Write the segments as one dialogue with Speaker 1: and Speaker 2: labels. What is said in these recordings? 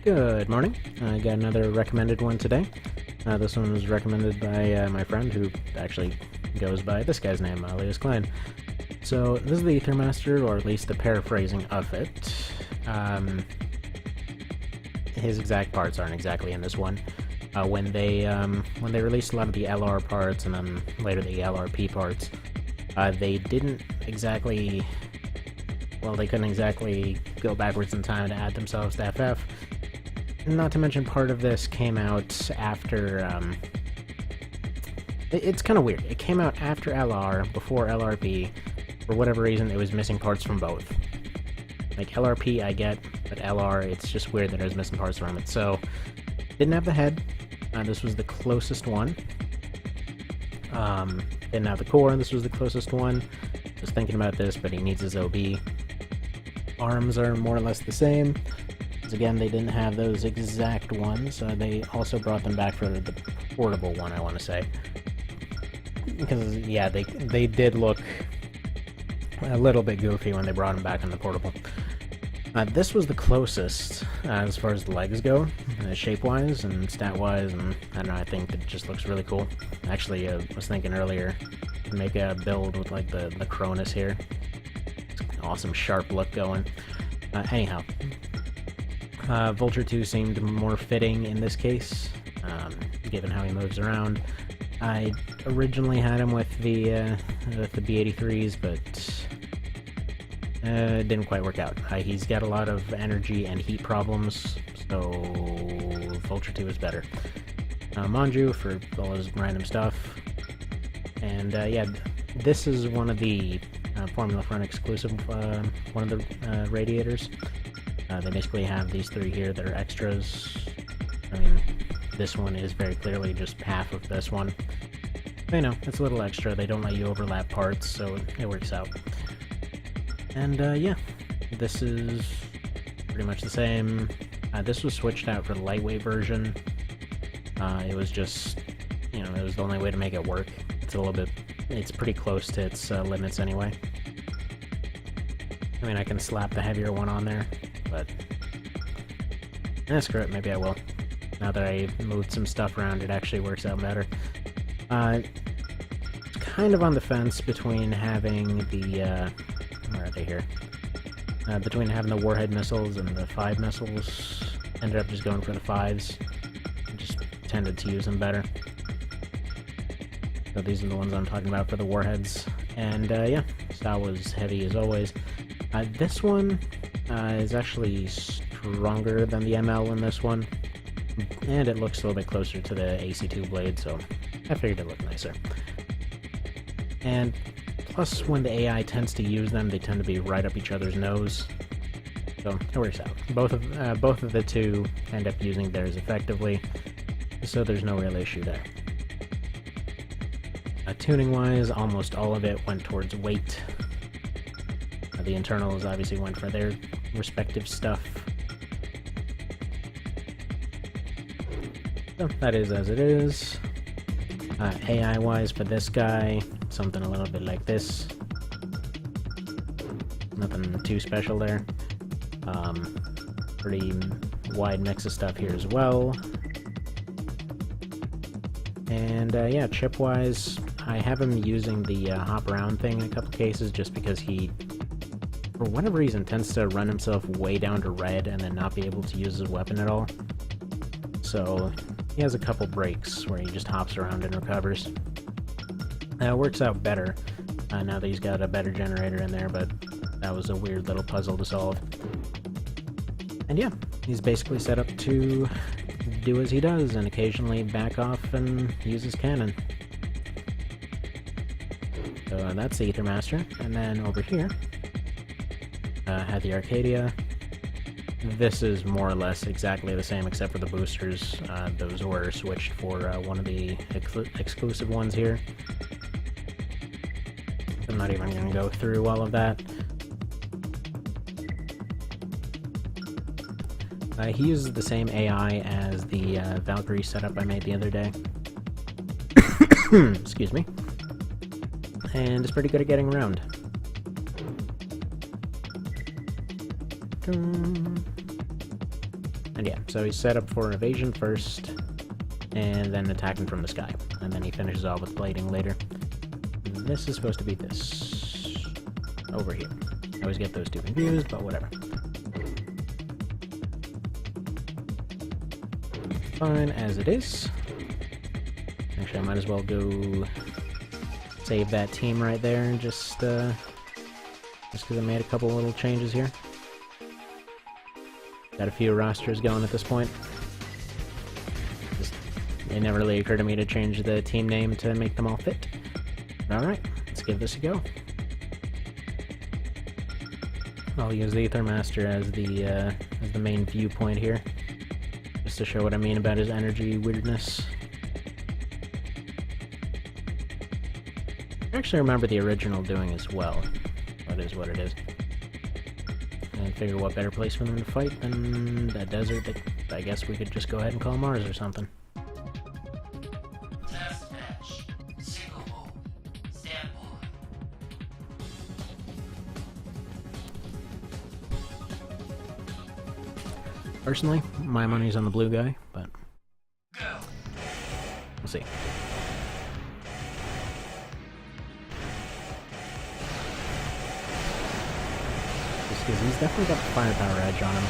Speaker 1: Good morning. I got another recommended one today. This one was recommended by my friend who actually goes by this guy's name, Elias Klein. So this is the Ethermaster, or at least the paraphrasing of it. His exact parts aren't exactly in this one. When they released a lot of the LR parts and then later the LRP parts, they didn't exactly... Well, they couldn't exactly go backwards in time to add themselves to FF. Not to mention, part of this came out after, it's kind of weird. It came out after LR, before LRP. For whatever reason, it was missing parts from both. Like, LRP I get, but LR, it's just weird that it was missing parts from it. So, didn't have the head. This was the closest one. Didn't have the core, this was the closest one. Was thinking about this, but he needs his OB. Arms are more or less the same. Again, they didn't have those exact ones. They also brought them back for the portable one, I want to say. Because, yeah, they did look a little bit goofy when they brought them back on the portable. This was the closest as far as the legs go, shape-wise and stat-wise, and I don't know, I think it just looks really cool. Actually, I was thinking earlier, make a build with, like, the Cronus here. It's an awesome, sharp look going. Anyhow. Vulture 2 seemed more fitting in this case, given how he moves around. I originally had him with the B-83s, but it didn't quite work out. He's got a lot of energy and heat problems, so Vulture 2 is better. Manju for all his random stuff. And yeah, this is one of the Formula Front exclusive, one of the radiators. They basically have these three here that are extras. I mean, this one is very clearly just half of this one. But, you know, it's a little extra. They don't let you overlap parts, so it works out. And, yeah, this is pretty much the same. This was switched out for the lightweight version. It was just, you know, it was the only way to make it work. It's a little bit, it's pretty close to its limits anyway. I mean, I can slap the heavier one on there, but screw it, maybe I will. Now that I moved some stuff around, it actually works out better. Kind of on the fence between having the, where are they here? Between having the Warhead missiles and the 5 missiles. Ended up just going for the 5s. Just tended to use them better. So these are the ones I'm talking about for the Warheads. And, yeah, style was heavy as always. This one is actually stronger than the ML in this one, and it looks a little bit closer to the AC2 blade, so I figured it looked nicer. And plus, when the AI tends to use them, they tend to be right up each other's nose, so it works out. Both of the two end up using theirs effectively, so there's no real issue there. Tuning-wise, almost all of it went towards weight. The internals obviously went for their respective stuff. So that is as it is. AI-wise for this guy, something a little bit like this. Nothing too special there. Pretty wide mix of stuff here as well. And yeah, chip-wise, I have him using the hop around thing in a couple cases just because he, for whatever reason, tends to run himself way down to red and then not be able to use his weapon at all. So he has a couple breaks where he just hops around and recovers. It works out better now that he's got a better generator in there, but that was a weird little puzzle to solve. And yeah, he's basically set up to do as he does and occasionally back off and use his cannon. So that's the Ethermaster, and then over here had the Arcadia. This is more or less exactly the same except for the boosters. Those were switched for one of the exclusive ones here. I'm not even going to go through all of that. He uses the same AI as the Valkyrie setup I made the other day. Excuse me. And is pretty good at getting around. And yeah, so he's set up for evasion first, and then attacking from the sky. And then he finishes off with blading later. And this is supposed to be this over here. I always get those two confused, but whatever. Fine as it is. Actually, I might as well go save that team right there, and just because I made a couple little changes here. Got a few rosters going at this point. It never really occurred to me to change the team name to make them all fit. Alright, let's give this a go. I'll use the Ethermaster as the main viewpoint here, just to show what I mean about his energy weirdness. I actually remember the original doing as well. What is what it is. And figure what better place for them to fight than that desert that I guess we could just go ahead and call Mars or something. Personally, my money's on the blue guy, but we'll see. Just because he's definitely got the firepower edge on him.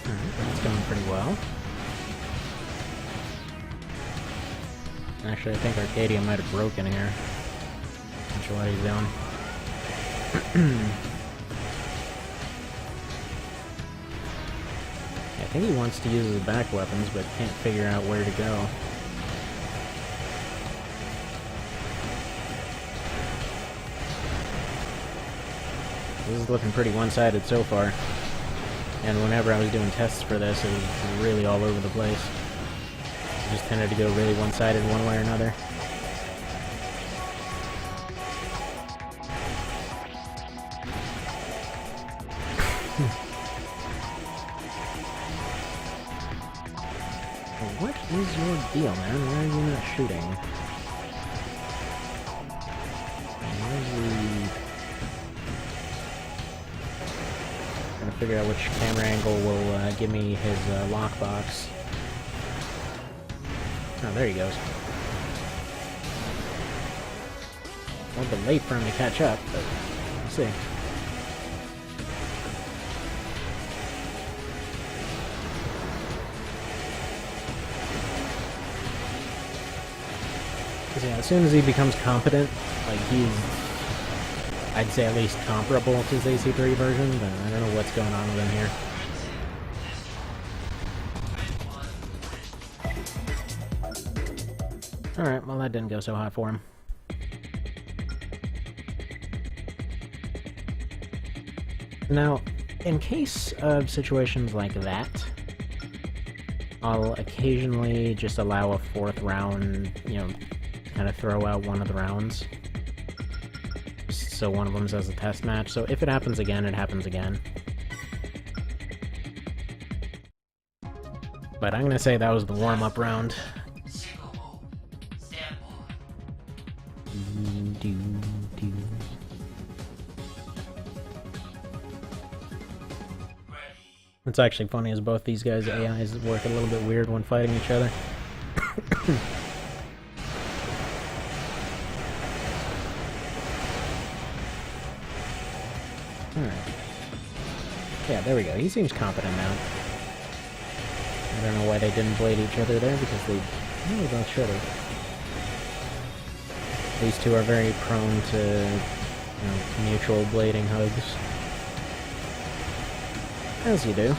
Speaker 1: Alright, that's going pretty well. Actually, I think Arcadia might have broken here. Not sure what he's doing. I think he wants to use his back weapons, but can't figure out where to go. This is looking pretty one-sided so far. And whenever I was doing tests for this, it was really all over the place. Just tended to go really one-sided one way or another. What is your deal, man? Why are you not shooting? Where's the... Trying to figure out which camera angle will give me his lockbox. Oh, there he goes. A little bit late for him to catch up, but we'll see. Because yeah, as soon as he becomes competent, like he's, I'd say at least comparable to his AC3 version, but I don't know what's going on with him here. Alright, well that didn't go so hot for him. Now, in case of situations like that, I'll occasionally just allow a fourth round, you know, kind of throw out one of the rounds. So one of them's as a test match, so if it happens again, it happens again. But I'm gonna say that was the warm-up round. What's actually funny is both these guys' AIs work a little bit weird when fighting each other. Alright. Yeah, there we go. He seems competent now. I don't know why they didn't blade each other there, because they really both should have. These two are very prone to, you know, mutual blading hugs. As you do.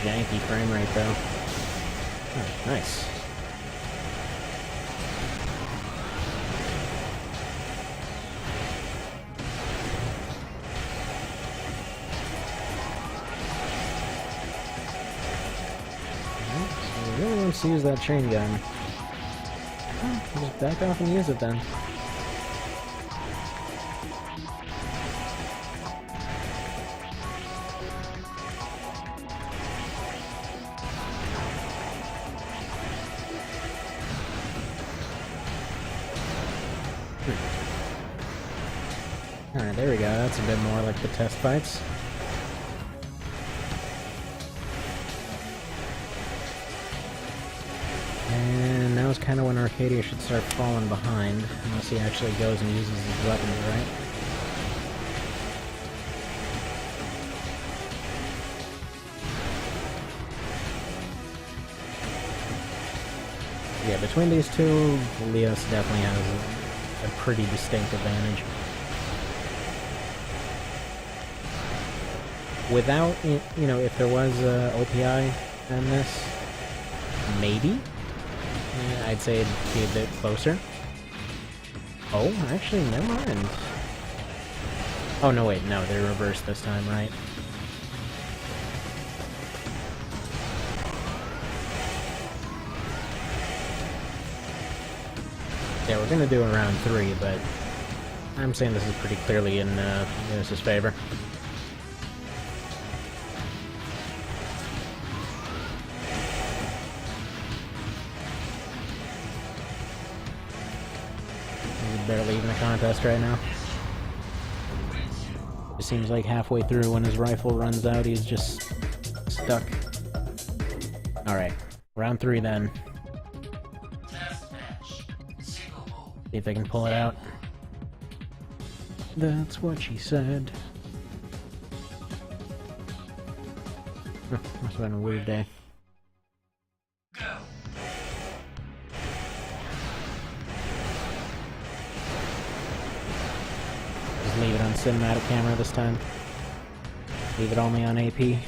Speaker 1: Janky frame rate though. Oh, nice. He really wants to use that chain gun. Oh, just back off and use it then. Alright, there we go. That's a bit more like the test fights. And now is kind of when Arcadia should start falling behind, unless he actually goes and uses his weapons, right? Yeah, between these two, Leos definitely has a pretty distinct advantage. Without, you know, if there was OPI in this, maybe? I'd say it'd be a bit closer. Oh, actually, never mind. Oh, no, wait, no, they're reversed this time, right? Yeah, we're gonna do a round 3, but I'm saying this is pretty clearly in Leos's favor. He's barely even a contest right now. It seems like halfway through when his rifle runs out, he's just stuck. Alright, round 3 then. See if they can pull it out. That's what she said. Must have been a weird day. Go. Just leave it on cinematic camera this time. Leave it only on AP.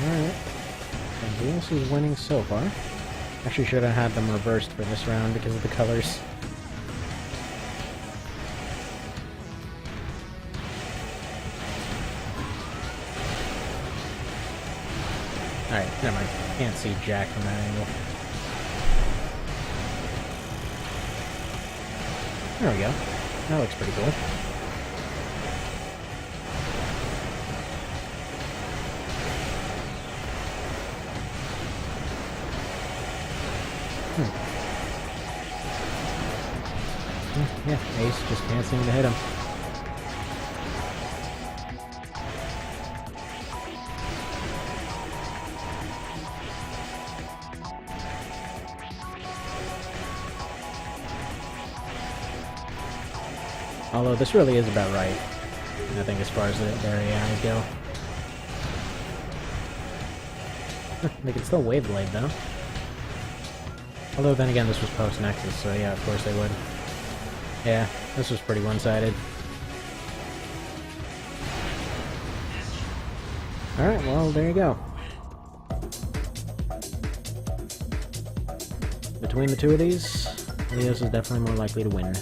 Speaker 1: Alright. And Leos is winning so far. Actually should have had them reversed for this round because of the colors. Alright, never mind. Can't see Jack from that angle. There we go. That looks pretty cool. Yeah, Ace just can't seem to hit him. Although this really is about right, I think, as far as their AIs go. They can still Wave Blade though. Although then again, this was post-Nexus, so yeah, of course they would. Yeah, this was pretty one-sided. Alright, well, there you go. Between the two of these, Leos is definitely more likely to win.